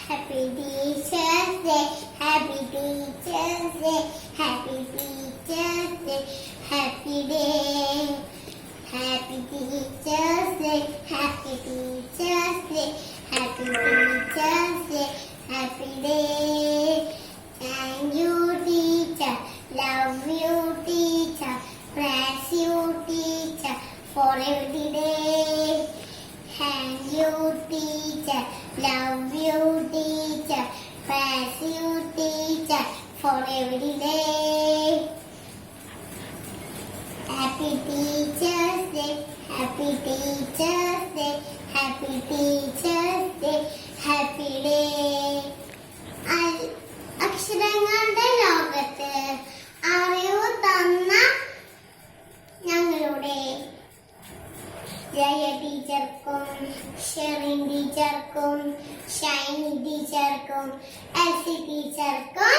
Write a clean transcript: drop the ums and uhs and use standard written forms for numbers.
Happy Teacher's Day, Happy Teacher's Day, Happy Teacher's Day, Happy Day. Happy Teacher's Day, Happy Teacher's Day, Happy Teacher's Day, Happy Day. Thank you, teacher, love you, teacher, praise you, teacher, for every day. Thank you, teacher, love you, teacher, praise you, teacher, for every day. Happy Teacher's Day, Happy Teacher's Day, Happy Teacher's Day, Happy Day. അക്ഷരങ്ങളുടെ ലോകത്ത് അറിവ് തന്ന ഞങ്ങളുടെ Jaya ടീച്ചർക്കും Sherin ടീച്ചർക്കും Shiny ടീച്ചർക്കും LC ടീച്ചർക്കും